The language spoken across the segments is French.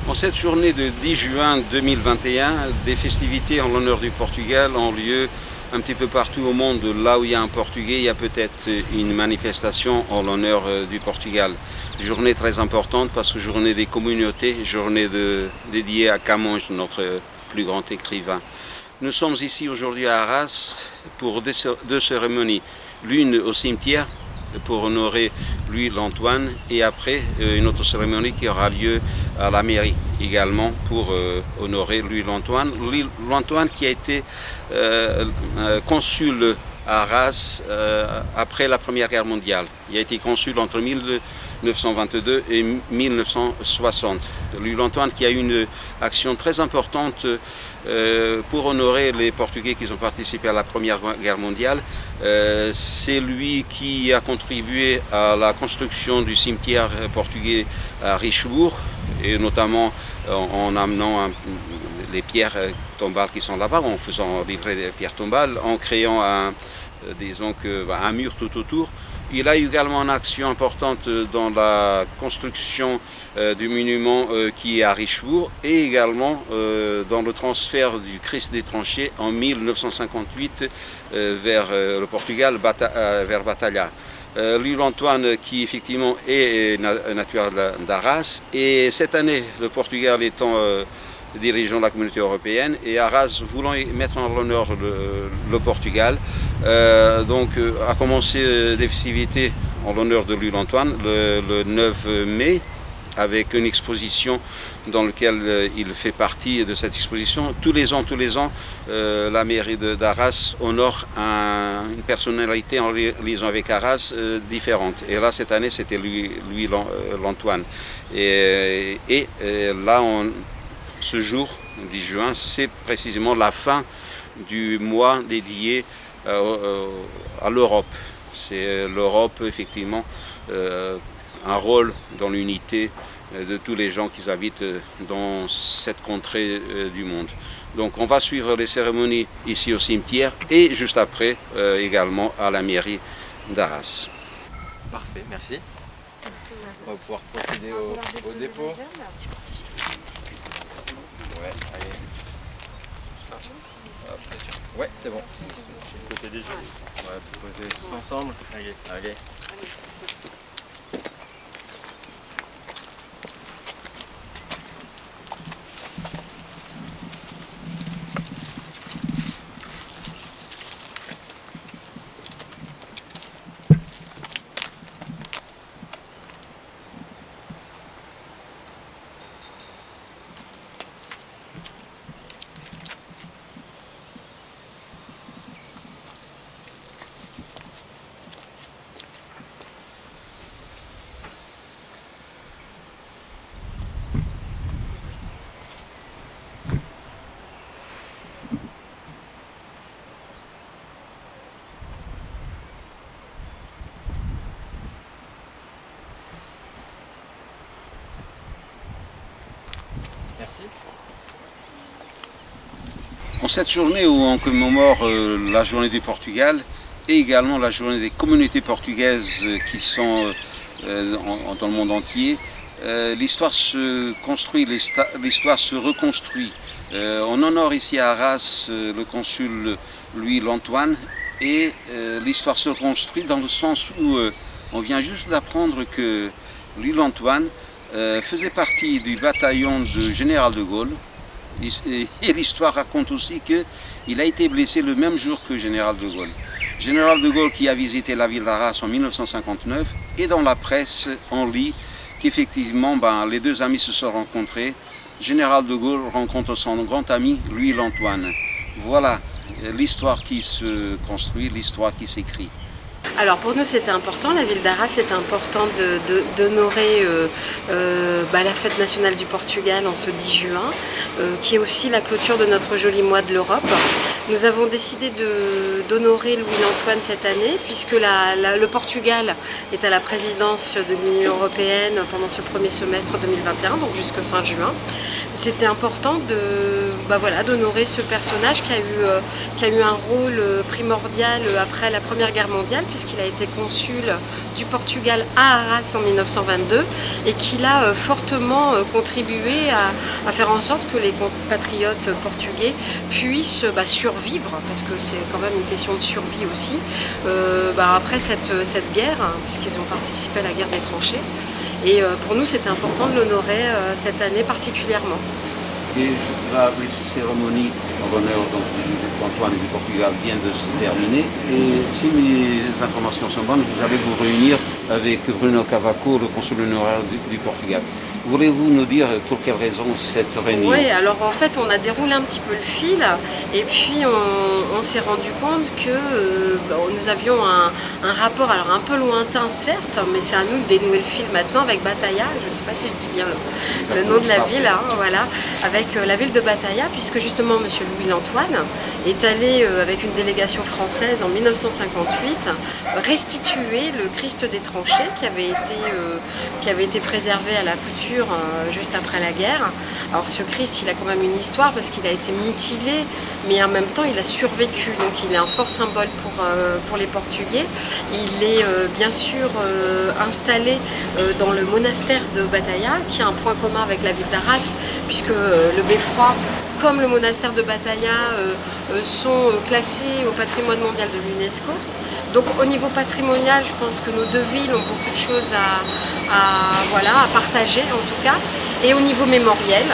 En cette journée de 10 juin 2021, des festivités en l'honneur du Portugal ont lieu un petit peu partout au monde. Là où il y a un Portugais, il y a peut-être une manifestation en l'honneur du Portugal. Journée très importante parce que journée des communautés, journée dédiée à Camões, notre plus grand écrivain. Nous sommes ici aujourd'hui à Arras pour deux cérémonies. L'une au cimetière pour honorer Louis-l'Antoine et après une autre cérémonie qui aura lieu à la mairie également pour honorer Louis-l'Antoine. Louis-l'Antoine qui a été consul à Arras après la Première Guerre mondiale. Il a été consul entre 1922 et 1960. Louis-l'Antoine qui a eu une action très importante pour honorer les Portugais qui ont participé à la Première Guerre mondiale. C'est lui qui a contribué à la construction du cimetière portugais à Richebourg, et notamment en amenant les pierres tombales qui sont là-bas, en faisant livrer des pierres tombales, en créant un mur tout autour. Il a eu également une action importante dans la construction du monument qui est à Richebourg et également dans le transfert du Christ des tranchées en 1958 vers le Portugal, vers Batalha. Louis-l'Antoine qui effectivement est naturel d'Arras et cette année le Portugal étant dirigeant de la communauté européenne et Arras voulant mettre en l'honneur le Portugal. A commencé des festivités en l'honneur de Louis-l'Antoine le 9 mai avec une exposition dans laquelle il fait partie de cette exposition. Tous les ans, la mairie d'Arras honore une personnalité en liaison avec Arras différente. Et là, cette année, c'était Louis-l'Antoine. Et là, ce jour, 10 juin, c'est précisément la fin du mois dédié à l'Europe. C'est l'Europe, effectivement, un rôle dans l'unité de tous les gens qui habitent dans cette contrée du monde. Donc on va suivre les cérémonies ici au cimetière et juste après également à la mairie d'Arras. Parfait, merci. On va pouvoir procéder au dépôt. Ouais, allez. Ouais, c'est bon. Côté des jeux. On va poser tous ensemble. Allez. Merci. En cette journée où on commémore la journée du Portugal et également la journée des communautés portugaises qui sont dans le monde entier, l'histoire se construit, l'histoire se reconstruit. On honore ici à Arras le consul Louis-l'Antoine et l'histoire se reconstruit dans le sens où on vient juste d'apprendre que Louis-l'Antoine faisait partie du bataillon du général de Gaulle. Et l'histoire raconte aussi qu'il a été blessé le même jour que le général de Gaulle. Général de Gaulle qui a visité la ville d'Arras en 1959 et dans la presse on lit qu'effectivement les deux amis se sont rencontrés. Général de Gaulle rencontre son grand ami Louis-l'Antoine. Voilà l'histoire qui se construit, l'histoire qui s'écrit. Alors pour nous c'était important, la ville d'Arras c'était important d'honorer la fête nationale du Portugal en ce 10 juin, qui est aussi la clôture de notre joli mois de l'Europe. Nous avons décidé d'honorer Louis-l'Antoine cette année puisque le Portugal est à la présidence de l'Union européenne pendant ce premier semestre 2021, donc jusqu'à fin juin. C'était important d'honorer ce personnage qui a eu un rôle primordial après la Première Guerre mondiale puisqu'il a été consul du Portugal à Arras en 1922 et qu'il a fortement contribué à faire en sorte que les compatriotes portugais puissent survivre, parce que c'est quand même une question de survie aussi, après cette guerre, puisqu'ils ont participé à la guerre des tranchées. Et pour nous, c'était important de l'honorer cette année particulièrement. Et la cérémonie en l'honneur d'Antoine du Portugal vient de se terminer. Et si mes informations sont bonnes, vous allez vous réunir avec Bruno Cavaco, le consul honoraire du Portugal. Voulez-vous nous dire pour quelle raison cette réunion? Oui, alors en fait on a déroulé un petit peu le fil et puis on s'est rendu compte que nous avions un rapport, alors un peu lointain certes, mais c'est à nous de dénouer le fil maintenant avec Bataia, je ne sais pas si je dis bien le nom de la ville, voilà, avec la ville de Bataia, puisque justement M. Louis Lantoine est allé avec une délégation française en 1958 restituer le Christ des tranchées qui avait été préservé à la couture juste après la guerre. Alors ce Christ, il a quand même une histoire parce qu'il a été mutilé, mais en même temps il a survécu, donc il est un fort symbole pour les Portugais. Il est bien sûr installé dans le monastère de Bataia, qui a un point commun avec la ville d'Arras, puisque le beffroi comme le monastère de Bataia sont classés au patrimoine mondial de l'UNESCO. Donc au niveau patrimonial, je pense que nos deux villes ont beaucoup de choses à partager en tout cas. Et au niveau mémoriel,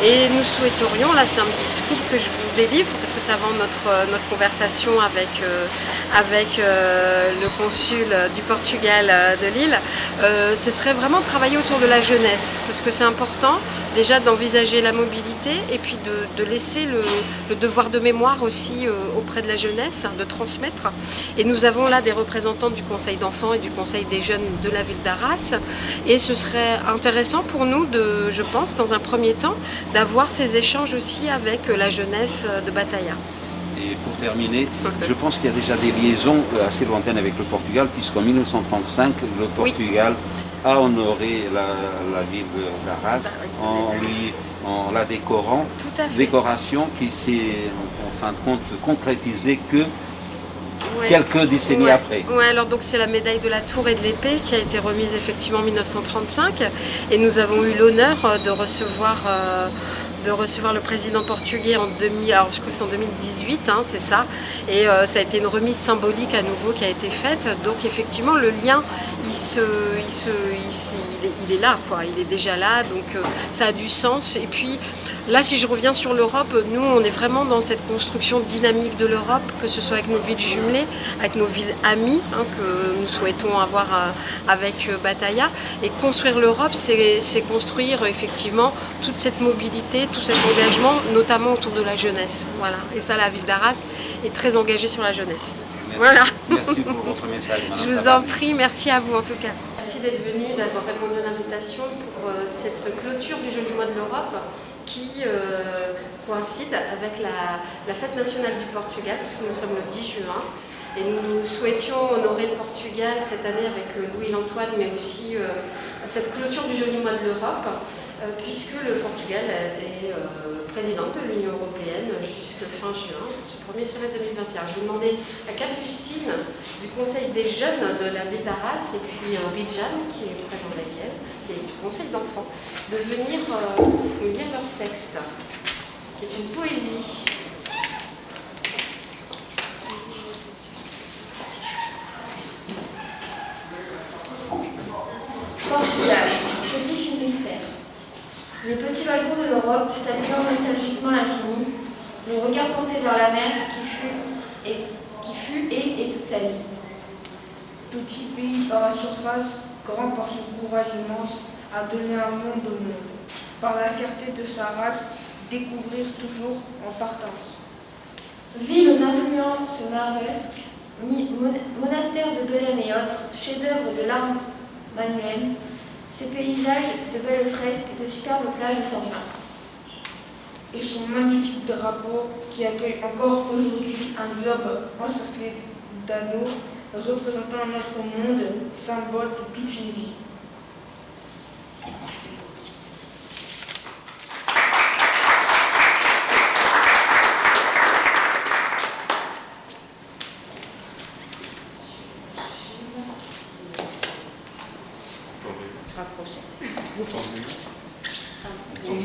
et nous souhaiterions, là c'est un petit scoop que je vous délivre, parce que c'est avant notre conversation avec le consul du Portugal de Lille, ce serait vraiment de travailler autour de la jeunesse, parce que c'est important déjà d'envisager la mobilité et puis de laisser le devoir de mémoire aussi auprès de la jeunesse, de transmettre. Et nous avons là des représentants du Conseil d'enfants et du Conseil des jeunes de la ville d'Arras, et ce serait intéressant pour nous, je pense, dans un premier temps, d'avoir ces échanges aussi avec la jeunesse de Bataia. Et pour terminer, je pense qu'il y a déjà des liaisons assez lointaines avec le Portugal, puisqu'en 1935, le Portugal a honoré la ville d'Arras en la décorant. Tout à fait. Décoration qui s'est en fin de compte concrétisée que quelques décennies après. Ouais, alors donc c'est la médaille de la Tour et de l'Épée qui a été remise effectivement en 1935, et nous avons eu l'honneur de recevoir le président portugais en 2000, alors je crois que c'est en 2018, c'est ça, et ça a été une remise symbolique à nouveau qui a été faite. Donc effectivement le lien il est là, quoi, il est déjà là, donc ça a du sens. Et puis là, si je reviens sur l'Europe, nous on est vraiment dans cette construction dynamique de l'Europe, que ce soit avec nos villes jumelées, avec nos villes amies, que nous souhaitons avoir avec Bataia. Et construire l'Europe, c'est construire effectivement toute cette mobilité, tout cet engagement, notamment autour de la jeunesse. Voilà. Et ça, la ville d'Arras est très engagée sur la jeunesse. Merci. Voilà. Merci pour votre message, Madame Je vous Tabarly. en prie, merci à vous en tout cas. Merci d'être venu, d'avoir répondu à l'invitation pour cette clôture du Joli Mois de l'Europe qui coïncide avec la fête nationale du Portugal, puisque nous sommes le 10 juin. Et nous souhaitions honorer le Portugal cette année avec Louis Lantoine, mais aussi cette clôture du Joli Mois de l'Europe, puisque le Portugal est président de l'Union européenne jusqu'à fin juin, ce premier semestre 2021. Je vais demander à Capucine du Conseil des jeunes de la ville d'Arras et puis Bijan, qui est présent avec elle, et du Conseil d'enfants, de venir nous lire leur texte, qui est une poésie. Portugal, petit Finistère. Le petit balcon de l'Europe, saluant nostalgiquement l'infini, le regard porté vers la mer qui fut et toute sa vie. Petit pays par la surface, grand par son courage immense, a donné un monde au monde. Par la fierté de sa race, découvrir toujours en partance. Ville aux influences marvesques, monastères de Belém et autres, chefs-d'œuvre de l'art manuel, ces paysages de belles fresques, de superbes plages sans fin. Et son magnifique drapeau qui accueille encore aujourd'hui un globe encerclé d'anneaux représentant notre monde, symbole de toute une vie.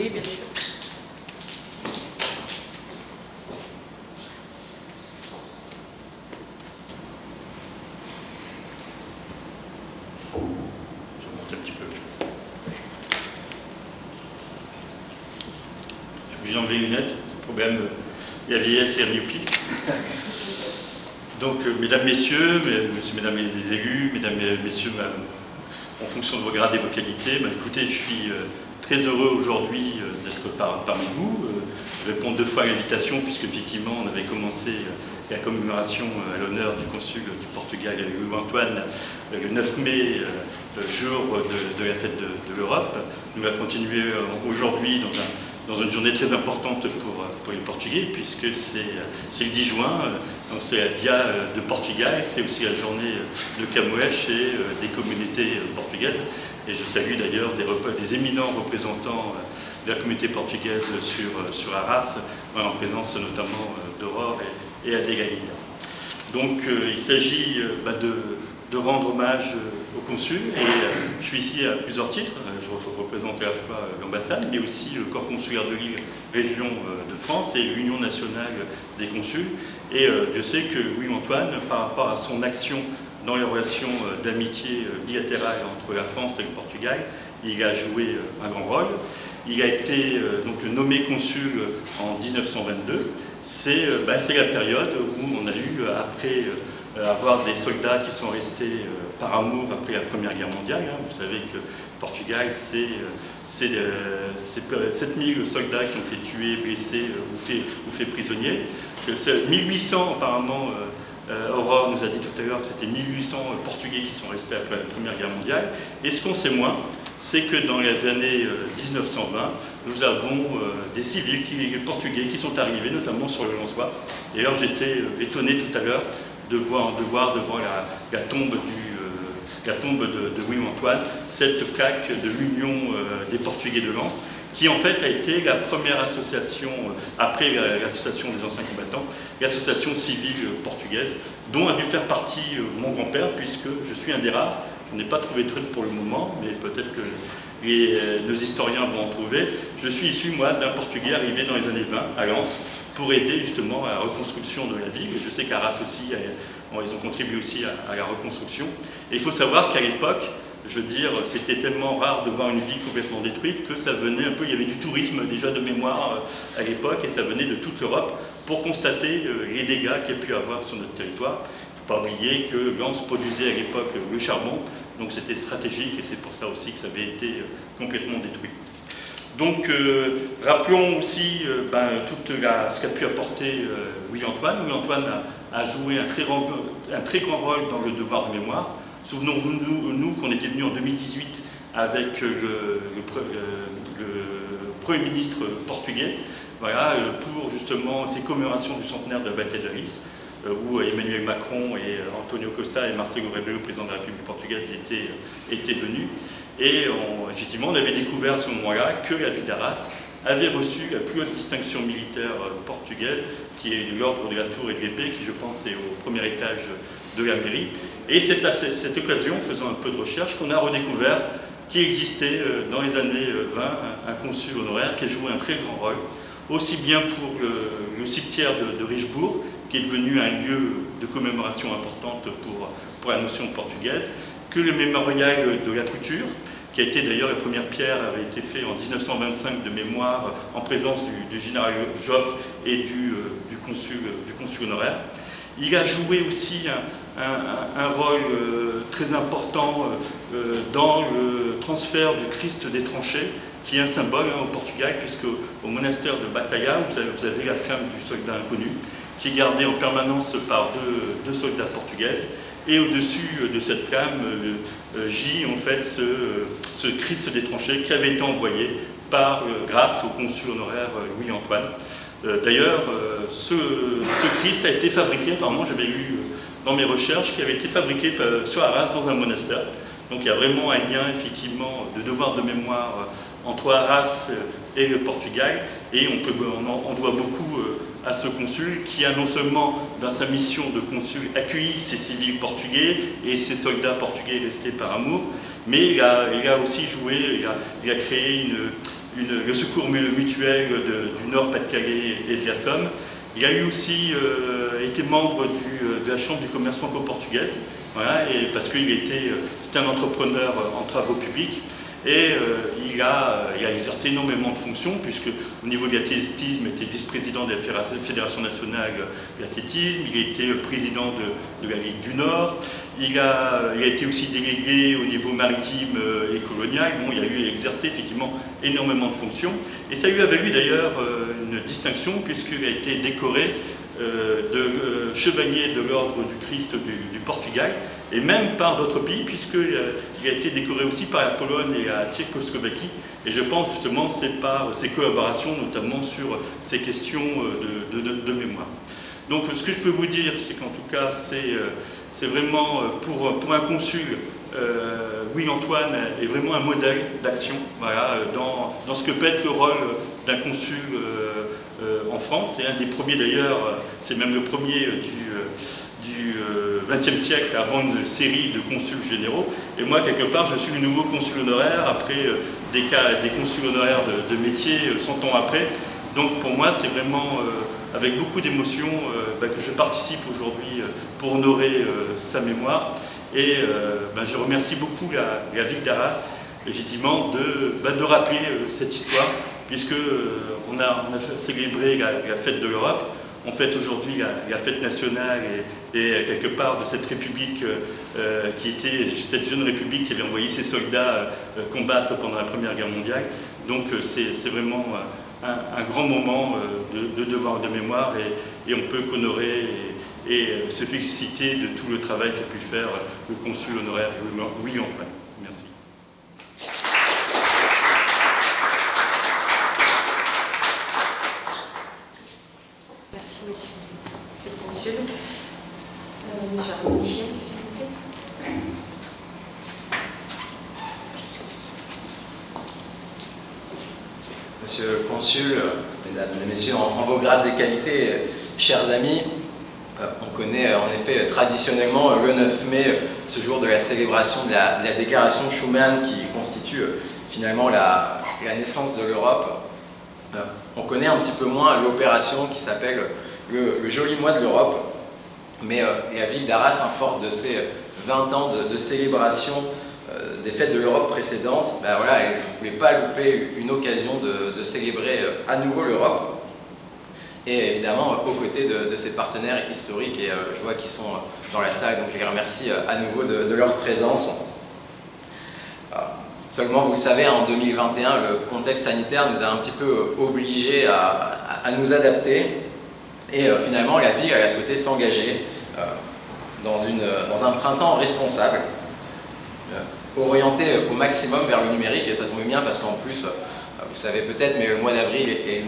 Oui, bien sûr. Je monte un petit peu. Je suis obligé d'enlever les lunettes. Le problème, il y a vieillesse et la myopie. Donc, mesdames, messieurs, mesdames les élus, mesdames et messieurs, en fonction de vos grades et vos qualités, écoutez, je suis très heureux aujourd'hui d'être parmi vous. Je réponds 2 fois à l'invitation, puisque effectivement on avait commencé la commémoration à l'honneur du consul du Portugal, Louis Antoine, le 9 mai, jour de la fête de l'Europe. Nous allons continuer aujourd'hui dans une journée très importante pour les Portugais, puisque c'est le 10 juin, donc c'est la Dia de Portugal, c'est aussi la journée de Camões et des communautés portugaises. Et je salue d'ailleurs des éminents représentants de la communauté portugaise sur Arras, en présence notamment d'Aurore et Adélaïde. Donc il s'agit de rendre hommage au consul, et je suis ici à plusieurs titres. Je représente à la fois l'ambassade, mais aussi le corps consulaire de Lille, région de France, et l'Union nationale des consuls. Et Dieu sait que Louis Antoine, par rapport à son action dans les relations d'amitié bilatérale entre la France et le Portugal, il a joué un grand rôle. Il a été donc nommé consul en 1922. C'est la période où on a eu, après avoir des soldats qui sont restés par amour après la Première Guerre mondiale. Vous savez que le Portugal, c'est 7000 soldats qui ont été tués, blessés ou faits prisonniers. 1800 apparemment, Aurore nous a dit tout à l'heure que c'était 1800 Portugais qui sont restés après la Première Guerre mondiale. Et ce qu'on sait moins, c'est que dans les années 1920, nous avons des civils portugais qui sont arrivés, notamment sur le Lançois. Et alors j'étais étonné tout à l'heure de voir devant la tombe de Louis Antoine cette plaque de l'Union des Portugais de Lens, qui en fait a été la première association, après l'association des anciens combattants, l'association civile portugaise, dont a dû faire partie mon grand-père, puisque je suis un des rares. Je n'ai pas trouvé de truc pour le moment, mais peut-être que nos historiens vont en trouver. Je suis issu, moi, d'un Portugais arrivé dans les années 20 à Lens pour aider justement à la reconstruction de la ville. Et je sais qu'Arras aussi, ils ont contribué aussi à la reconstruction. Et il faut savoir qu'à l'époque, je veux dire, c'était tellement rare de voir une ville complètement détruite que ça venait un peu, il y avait du tourisme déjà de mémoire à l'époque, et ça venait de toute l'Europe pour constater les dégâts qu'il y a pu avoir sur notre territoire. Il ne faut pas oublier que Lens produisait à l'époque le charbon, donc c'était stratégique, et c'est pour ça aussi que ça avait été complètement détruit. Donc rappelons aussi tout ce qu'a pu apporter Louis Antoine. Louis Antoine a joué un très grand rôle dans le devoir de mémoire. Souvenons-nous qu'on était venus en 2018 avec le Premier ministre portugais, voilà, pour justement ces commémorations du centenaire de la bataille d'Arras, où Emmanuel Macron et Antonio Costa et Marcelo Rebelo, président de la République portugaise, étaient venus. Et effectivement, on avait découvert à ce moment-là que la ville d'Arras avait reçu la plus haute distinction militaire portugaise, qui est l'ordre de la Tour et de l'Épée, qui je pense est au premier étage de la mairie. Et c'est à cette occasion, faisant un peu de recherche, qu'on a redécouvert qu'il existait dans les années 20 un consul honoraire qui a joué un très grand rôle, aussi bien pour le cimetière de Richebourg, qui est devenu un lieu de commémoration importante pour la notion portugaise, que le mémorial de la couture, qui a été d'ailleurs, la première pierre avait été faite en 1925 de mémoire en présence du général Joffre et du consul honoraire. Il a joué aussi un rôle très important dans le transfert du Christ des tranchées, qui est un symbole au Portugal, puisque au monastère de Batalha, vous avez la flamme du soldat inconnu, qui est gardée en permanence par deux soldats portugaises. Et au-dessus de cette flamme gît en fait ce Christ des tranchées qui avait été envoyé grâce au consul honoraire Louis Antoine. D'ailleurs, ce Christ a été fabriqué, apparemment j'avais lu dans mes recherches, qui avait été fabriqué sur Arras dans un monastère. Donc il y a vraiment un lien effectivement de devoir de mémoire entre Arras et le Portugal, et on doit beaucoup à ce consul qui a non seulement dans sa mission de consul accueilli ces civils portugais et ces soldats portugais restés par amour, mais il a aussi joué, il a créé le secours mutuel du Nord, Pas-de-Calais et de la Somme. Il a eu aussi été membre de la Chambre du commerce franco-portugaise, voilà, parce qu'il c'était un entrepreneur en travaux publics. Et il a exercé énormément de fonctions, puisque au niveau de l'athlétisme, il était vice-président de la Fédération nationale de l'athlétisme, il a été président de la Ligue du Nord, il a été aussi délégué au niveau maritime et colonial. Bon, il a exercé effectivement énormément de fonctions, et ça lui a valu d'ailleurs une distinction, puisqu'il a été décoré de chevalier de l'ordre du Christ du Portugal, et même par d'autres pays, puisqu'il a été décoré aussi par la Pologne et la Tchécoslovaquie. Et je pense justement c'est par ces collaborations, notamment sur ces questions de mémoire. Donc ce que je peux vous dire, c'est qu'en tout cas, c'est vraiment pour un consul, Louis-Antoine est vraiment un modèle d'action, voilà, dans ce que peut être le rôle d'un consul en France. C'est un des premiers d'ailleurs, c'est même le premier du XXe siècle, avant une série de consuls généraux. Et moi, quelque part, je suis le nouveau consul honoraire, après des consuls honoraires de métier 100 ans après. Donc pour moi, c'est vraiment avec beaucoup d'émotion que je participe aujourd'hui pour honorer sa mémoire. Et je remercie beaucoup la ville d'Arras, effectivement, de rappeler cette histoire, puisque on a célébré la fête de l'Europe. On fête aujourd'hui la fête nationale et quelque part de cette république qui était cette jeune république qui avait envoyé ses soldats combattre pendant la Première Guerre mondiale. Donc c'est vraiment un grand moment de devoir de mémoire, et on peut qu'honorer et se féliciter de tout le travail qu'a pu faire le consul honoraire Louis-Antoine. Merci. Merci, monsieur le consul. Monsieur Arnaud Michel, s'il vous plaît. Monsieur le consul, mesdames et messieurs, en vos grades et qualités, chers amis, on connaît en effet traditionnellement le 9 mai, ce jour de la célébration de la déclaration Schuman qui constitue finalement la naissance de l'Europe. On connaît un petit peu moins l'opération qui s'appelle le Joli Mois de l'Europe, mais la ville d'Arras, forte de ses 20 ans de célébration des fêtes de l'Europe précédentes, voilà, elle ne voulait pas louper une occasion de célébrer à nouveau l'Europe. Et évidemment aux côtés de ses partenaires historiques, et je vois qu'ils sont dans la salle, donc je les remercie à nouveau de leur présence. Seulement, vous le savez, en 2021, le contexte sanitaire nous a un petit peu obligés à nous adapter, et finalement la ville a souhaité s'engager dans un printemps responsable, orienté au maximum vers le numérique, et ça tombe bien parce qu'en plus, vous savez peut-être, mais le mois d'avril est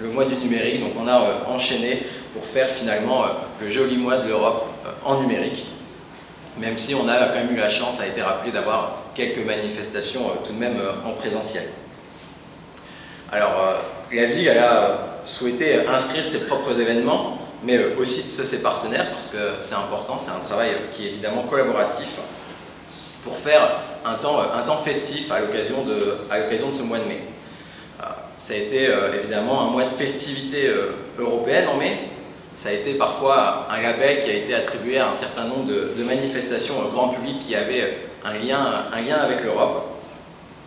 le mois du numérique, donc on a enchaîné pour faire finalement le joli mois de l'Europe en numérique, même si on a quand même eu la chance, ça a été rappelé, d'avoir quelques manifestations tout de même en présentiel. Alors la ville a souhaité inscrire ses propres événements, mais aussi de ceux de ses partenaires, parce que c'est important, c'est un travail qui est évidemment collaboratif, pour faire un temps festif à l'occasion de ce mois de mai. Ça a été évidemment un mois de festivité européenne en mai. Ça a été parfois un label qui a été attribué à un certain nombre de manifestations grand public qui avaient un lien avec l'Europe.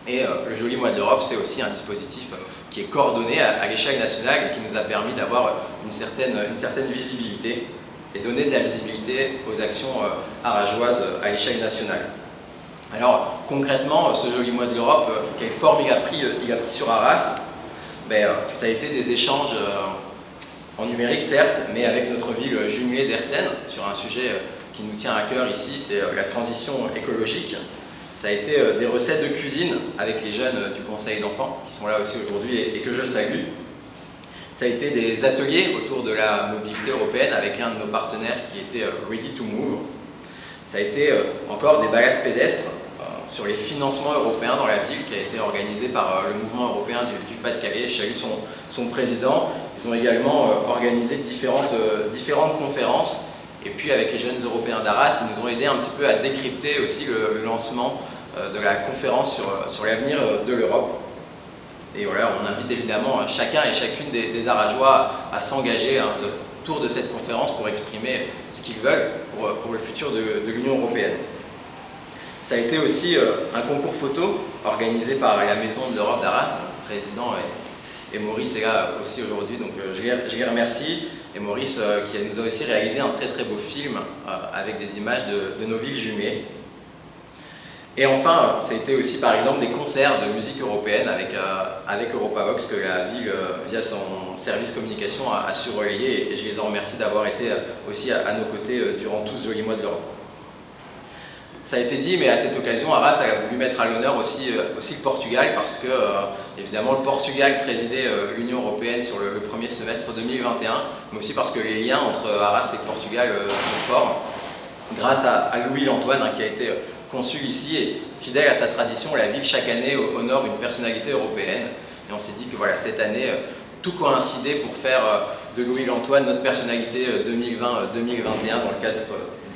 Et le Joli Mois de l'Europe, c'est aussi un dispositif qui est coordonné à l'échelle nationale et qui nous a permis d'avoir une certaine visibilité et donner de la visibilité aux actions arageoises à l'échelle nationale. Alors concrètement, ce Joli Mois de l'Europe, quelle forme il a pris sur Arras, ça a été des échanges en numérique certes, mais avec notre ville jumelée d'Erten, sur un sujet qui nous tient à cœur ici, c'est la transition écologique. Ça a été des recettes de cuisine avec les jeunes du Conseil d'enfants, qui sont là aussi aujourd'hui et que je salue. Ça a été des ateliers autour de la mobilité européenne avec l'un de nos partenaires qui était Ready to Move. Ça a été encore des balades pédestres sur les financements européens dans la ville, qui a été organisé par le mouvement européen du Pas-de-Calais. J'ai eu son président. Ils ont également organisé différentes conférences. Et puis avec les jeunes européens d'Arras, ils nous ont aidé un petit peu à décrypter aussi le lancement de la conférence sur l'avenir de l'Europe. Et voilà, on invite évidemment chacun et chacune des Arageois à s'engager autour de cette conférence pour exprimer ce qu'ils veulent pour le futur de l'Union européenne. Ça a été aussi un concours photo organisé par la Maison de l'Europe d'Arras. Le président et Maurice est là aussi aujourd'hui, donc je les remercie. Et Maurice qui nous a aussi réalisé un très très beau film avec des images de nos villes jumelles. Et enfin, ça a été aussi par exemple des concerts de musique européenne avec Europavox que la ville, via son service communication, a su relayer, et je les en remercie d'avoir été aussi à nos côtés durant tout ce joli mois de l'Europe. Ça a été dit, mais à cette occasion, Arras a voulu mettre à l'honneur aussi le Portugal, parce que, évidemment, le Portugal présidait l'Union européenne sur le premier semestre 2021, mais aussi parce que les liens entre Arras et le Portugal sont forts, grâce à Louis Antoine, qui a été consul ici, et fidèle à sa tradition, la ville, chaque année, honore une personnalité européenne. Et on s'est dit que voilà, cette année, tout coïncidait pour faire de Louis Antoine notre personnalité 2020-2021 dans le cadre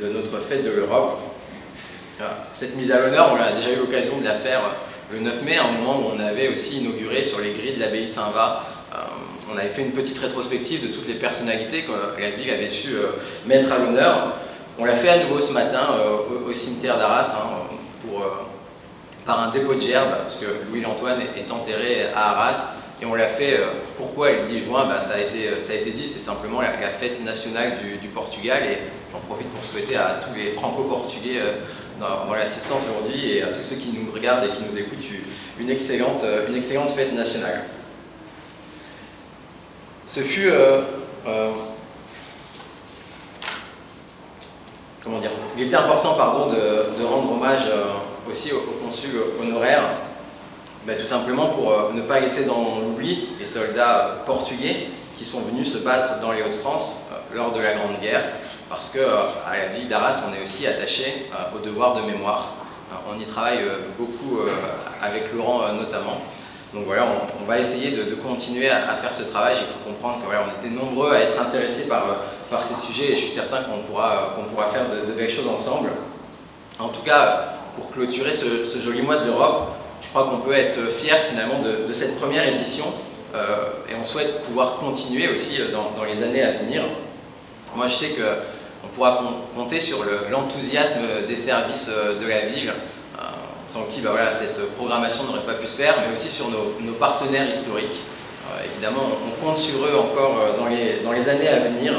de notre fête de l'Europe. Cette mise à l'honneur, on a déjà eu l'occasion de la faire le 9 mai, à un moment où on avait aussi inauguré sur les grilles de l'abbaye Saint-Va. On avait fait une petite rétrospective de toutes les personnalités que la ville avait su mettre à l'honneur. On l'a fait à nouveau ce matin au cimetière d'Arras par un dépôt de gerbes, parce que Louis Antoine est enterré à Arras. Et on l'a fait, pourquoi le 10 juin, ça a été dit, c'est simplement la fête nationale du Portugal. Et j'en profite pour souhaiter à tous les franco-portugais dans l'assistance aujourd'hui, et à tous ceux qui nous regardent et qui nous écoutent une excellente fête nationale. Ce fut comment dire, il était important de rendre hommage aussi aux consuls honoraires, tout simplement pour ne pas laisser dans l'oubli les soldats portugais qui sont venus se battre dans les Hauts-de-France lors de la Grande Guerre, parce qu'à la ville d'Arras, on est aussi attaché au devoir de mémoire. On y travaille beaucoup avec Laurent notamment. Donc voilà, on va essayer de continuer à faire ce travail. J'ai pu comprendre qu'on était nombreux à être intéressés par ces sujets, et je suis certain qu'on pourra faire de belles choses ensemble. En tout cas, pour clôturer ce joli mois de l'Europe, je crois qu'on peut être fier finalement de cette première édition, et on souhaite pouvoir continuer aussi dans les années à venir. Moi, je sais qu'on pourra compter sur l'enthousiasme des services de la ville, sans qui cette programmation n'aurait pas pu se faire, mais aussi sur nos partenaires historiques. Évidemment, on compte sur eux encore dans les années à venir.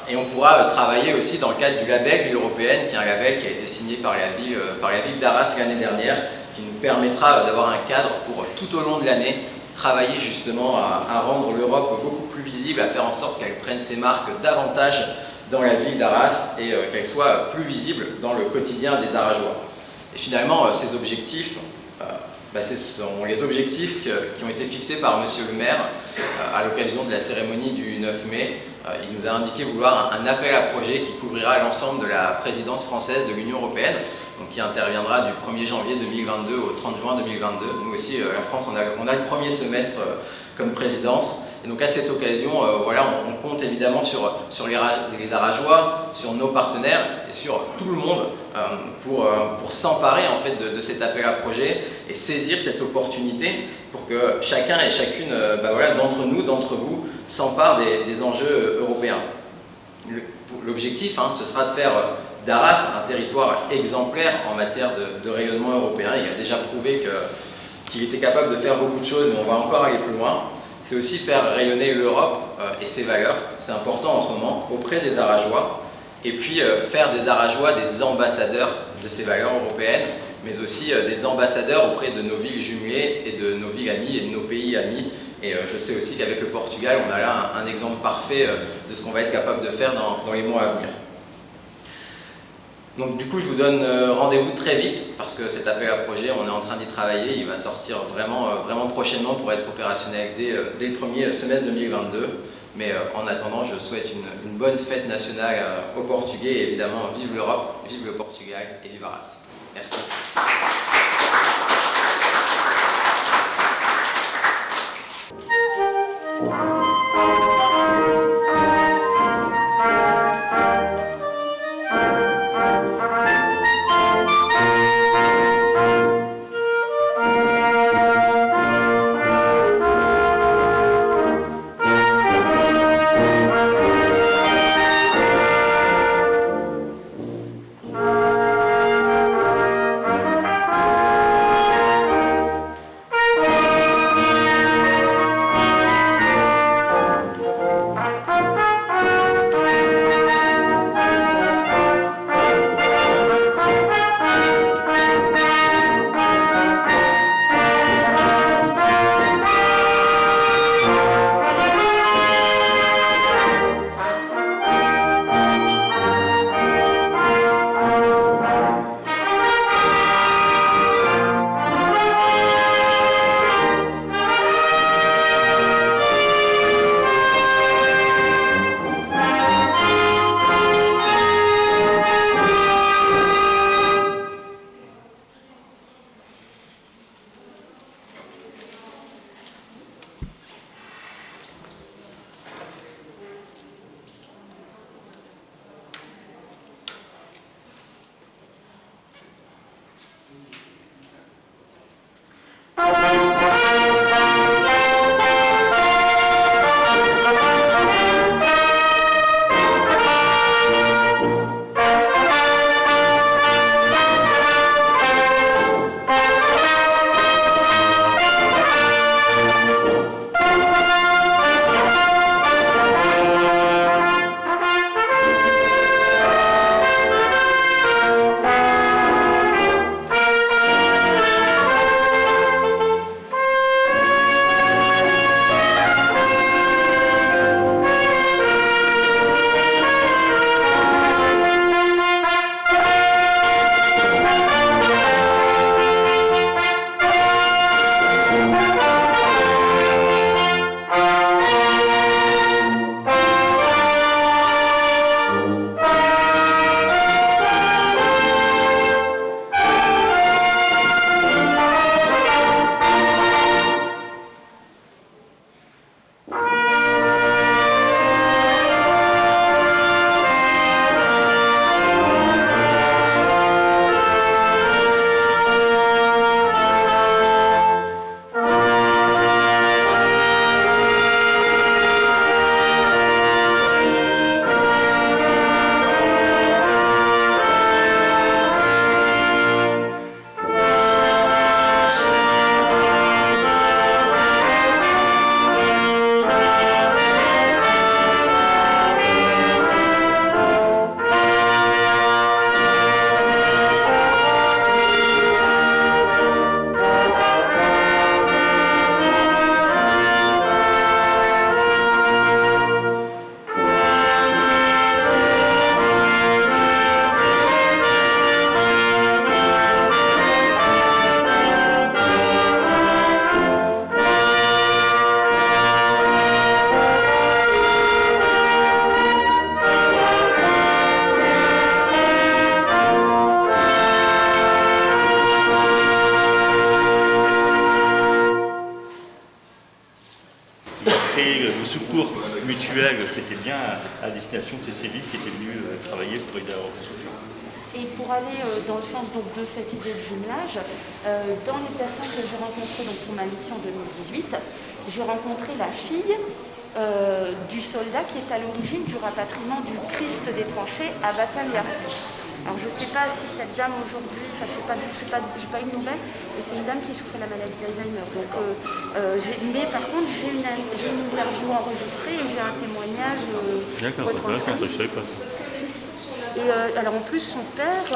Et on pourra travailler aussi dans le cadre du label Ville Européenne, qui est un label qui a été signé par la ville d'Arras l'année dernière, qui nous permettra d'avoir un cadre pour tout au long de l'année travailler justement à rendre l'Europe beaucoup plus visible, à faire en sorte qu'elle prenne ses marques davantage dans la ville d'Arras et qu'elle soit plus visible dans le quotidien des Arageois. Et finalement, ces objectifs, ce sont les objectifs qui ont été fixés par Monsieur le maire à l'occasion de la cérémonie du 9 mai. Il nous a indiqué vouloir un appel à projet qui couvrira l'ensemble de la présidence française de l'Union européenne, donc qui interviendra du 1er janvier 2022 au 30 juin 2022. Nous aussi, la France, on a le premier semestre comme présidence. Et donc à cette occasion, on compte évidemment sur les Arageois, sur nos partenaires et sur tout le monde pour s'emparer en fait de cet appel à projet et saisir cette opportunité pour que chacun et chacune d'entre nous, d'entre vous, s'empare des enjeux européens. L'objectif, ce sera de faire d'Arras un territoire exemplaire en matière de rayonnement européen. Il a déjà prouvé qu'il était capable de faire beaucoup de choses, mais on va encore aller plus loin. C'est aussi faire rayonner l'Europe et ses valeurs, c'est important en ce moment, auprès des Arageois, et puis faire des Arageois des ambassadeurs de ces valeurs européennes, mais aussi des ambassadeurs auprès de nos villes jumelées et de nos villes amies et de nos pays amis. Et je sais aussi qu'avec le Portugal, on a là un exemple parfait de ce qu'on va être capable de faire dans les mois à venir. Donc du coup, je vous donne rendez-vous très vite, parce que cet appel à projet, on est en train d'y travailler, il va sortir vraiment prochainement pour être opérationnel dès le premier semestre 2022. Mais en attendant, je souhaite une bonne fête nationale aux Portugais, et évidemment, vive l'Europe, vive le Portugal et vive Arras. Merci. créer le secours mutuel, c'était bien à destination de ces civils qui étaient venus travailler pour aider à la reconstruction. Et pour aller dans le sens donc, de cette idée de jumelage, dans les personnes que j'ai rencontrées donc, pour ma mission 2018, j'ai rencontré la fille du soldat qui est à l'origine du rapatriement du Christ des tranchées à Batalia. Alors je ne sais pas si cette dame aujourd'hui, enfin je n'ai pas une nouvelle, mais c'est une dame qui souffre de la maladie d'Alzheimer. Donc, mais par contre j'ai une interview enregistrée et j'ai un témoignage retranscrit. Je savais pas. Et alors en plus son père,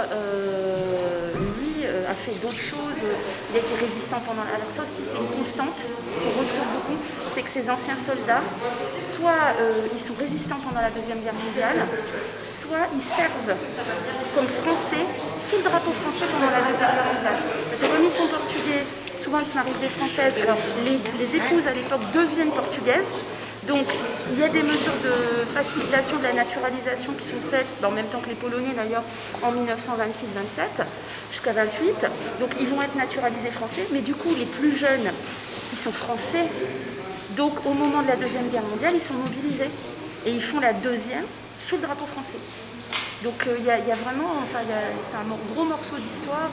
lui, a fait d'autres choses. Il a été résistant pendant. Alors ça aussi c'est une constante qu'on retrouve beaucoup, c'est que ces anciens soldats, soit ils sont résistants pendant la Deuxième Guerre mondiale, soit ils servent comme français sous le drapeau français pendant la Deuxième Guerre mondiale. Parce que comme ils sont portugais, souvent ils se marient des françaises. Alors les épouses à l'époque deviennent portugaises. Donc, il y a des mesures de facilitation de la naturalisation qui sont faites, en même temps que les Polonais d'ailleurs, en 1926-27 jusqu'à 28. Donc, ils vont être naturalisés français, mais du coup, les plus jeunes, ils sont français. Donc, au moment de la Deuxième Guerre mondiale, ils sont mobilisés. Et ils font la deuxième sous le drapeau français. Donc, il y a vraiment, enfin, c'est un gros morceau d'histoire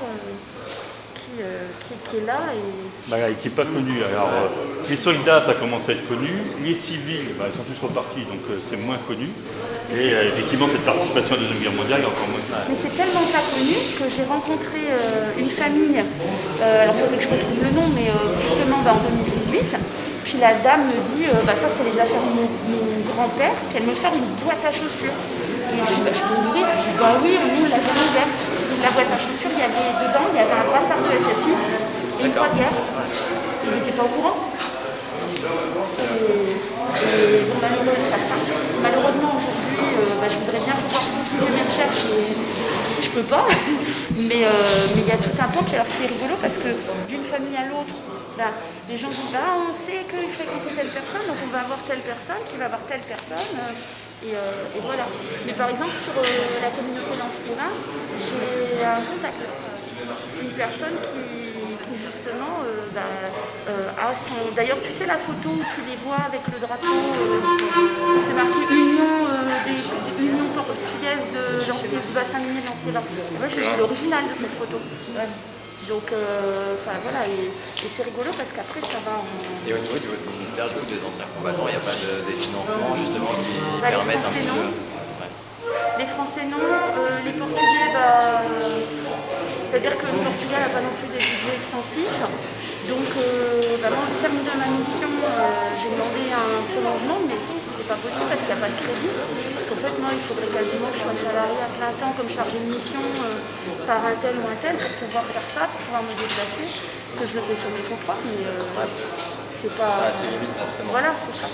qui est là. Et qui n'est pas connu. Alors, les soldats, ça commence à être connu. Les civils, ils sont tous repartis, donc c'est moins connu. Et effectivement, cette participation à la Deuxième Guerre mondiale est encore moins connue. Mais c'est tellement pas connu que j'ai rencontré une famille, alors il faudrait que je retrouve le nom, mais justement en 2018. Puis la dame me dit, ça c'est les affaires de mon grand-père, puis elle me sort une boîte à chaussures. Et je dis, je peux l'ouvrir? Je dis, oui, nous on l'a jamais ouverte. La boîte à chaussures, dedans, il y avait un brassard de FFI et une croix de guerre. Ils n'étaient pas au courant. Et bon, malheureusement aujourd'hui, je voudrais bien pouvoir continuer mes recherches, mais je peux pas. Mais il y a tout un pan. Alors c'est rigolo parce que d'une famille à l'autre, les gens disent on sait qu'il fréquentait telle personne, donc on va avoir telle personne qui va avoir telle personne. Et voilà. Mais par exemple, sur la communauté Lens-Liévin, j'ai un contact. Une personne qui justement a son. D'ailleurs, tu sais la photo où tu les vois avec le drapeau, c'est marqué Union portugaise du bassin minier de Lens-Liévin. Moi, j'ai l'original de cette photo. Ouais. Donc, voilà, et c'est rigolo parce qu'après ça va en... Et au niveau de votre ministère, du coup, des anciens combattants, il n'y a pas des financements justement qui permettent un petit peu... Ouais. Les Français non, les Portugais, c'est-à-dire que le Portugal n'a pas non plus des budgets extensifs. Donc, moi, au terme de ma mission, j'ai demandé un prolongement, mais c'est pas possible parce qu'il n'y a pas de crédit. Parce qu'en fait, moi, il faudrait quasiment que je sois salarié à plein temps comme chargé de mission par un tel ou un tel pour pouvoir faire ça, pour pouvoir me déplacer. Parce que je le fais sur mes contrats, mais c'est pas... Ça a ses limites forcément. Voilà, c'est ça.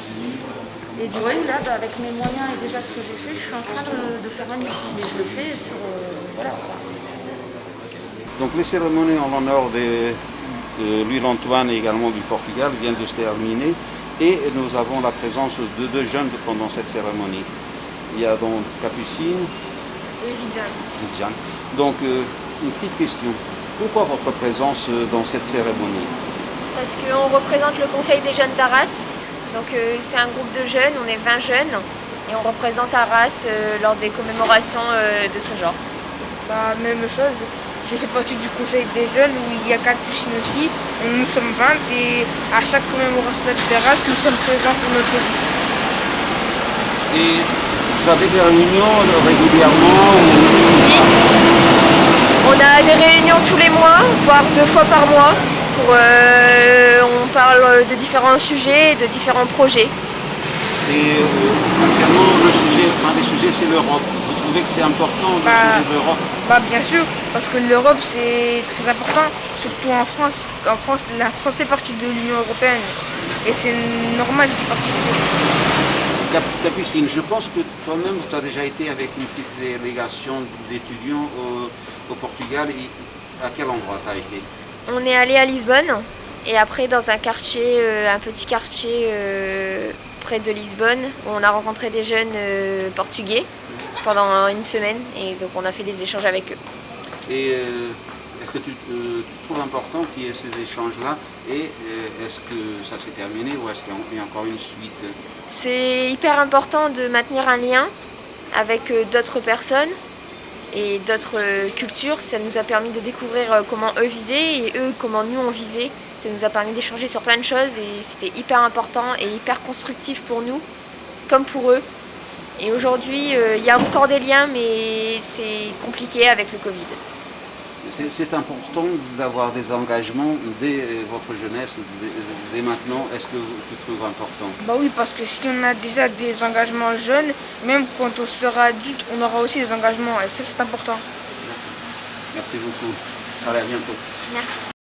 Et du coup, là, avec mes moyens et déjà ce que j'ai fait, je suis en train de faire un outil. Mais je le fais sur... voilà. Donc les cérémonies en l'honneur de Louis-Antoine et également du Portugal viennent de se terminer et nous avons la présence de deux jeunes pendant cette cérémonie. Il y a donc Capucine et Lidjane. Donc une petite question, pourquoi votre présence dans cette cérémonie? Parce qu'on représente le Conseil des jeunes d'Arras, donc c'est un groupe de jeunes, on est 20 jeunes et on représente Arras lors des commémorations de ce genre. Même chose. J'ai fait partie du conseil des jeunes où il y a Capucine aussi. Nous sommes 20 et à chaque commémoration d'Arras, nous sommes présents pour notre vie. Et vous avez des réunions régulièrement? Oui. On a des réunions tous les mois, voire 2 fois par mois. On parle de différents sujets et de différents projets. Et actuellement, un des sujets, c'est l'Europe. Vous trouvez que c'est important, le sujet de l'Europe? Bien sûr, parce que l'Europe c'est très important, surtout en France. En France, la France fait partie de l'Union européenne et c'est normal d'y participer. Capucine, je pense que toi-même, tu as déjà été avec une petite délégation d'étudiants au Portugal. Et à quel endroit tu as été? On est allé à Lisbonne et après dans un petit quartier près de Lisbonne où on a rencontré des jeunes portugais pendant une semaine et donc on a fait des échanges avec eux. Et Est-ce que tu trouves important qu'il y ait ces échanges-là et est-ce que ça s'est terminé ou est-ce qu'il y a encore une suite? C'est hyper important de maintenir un lien avec d'autres personnes et d'autres cultures. Ça nous a permis de découvrir comment eux vivaient et eux comment nous on vivait. Ça nous a permis d'échanger sur plein de choses et c'était hyper important et hyper constructif pour nous comme pour eux. Et aujourd'hui, il y a encore des liens, mais c'est compliqué avec le Covid. C'est important d'avoir des engagements dès votre jeunesse, dès maintenant. Est-ce que tu trouves important? Bah oui, parce que si on a déjà des engagements jeunes, même quand on sera adulte, on aura aussi des engagements et ça c'est important. Merci beaucoup. Allez, à bientôt. Merci.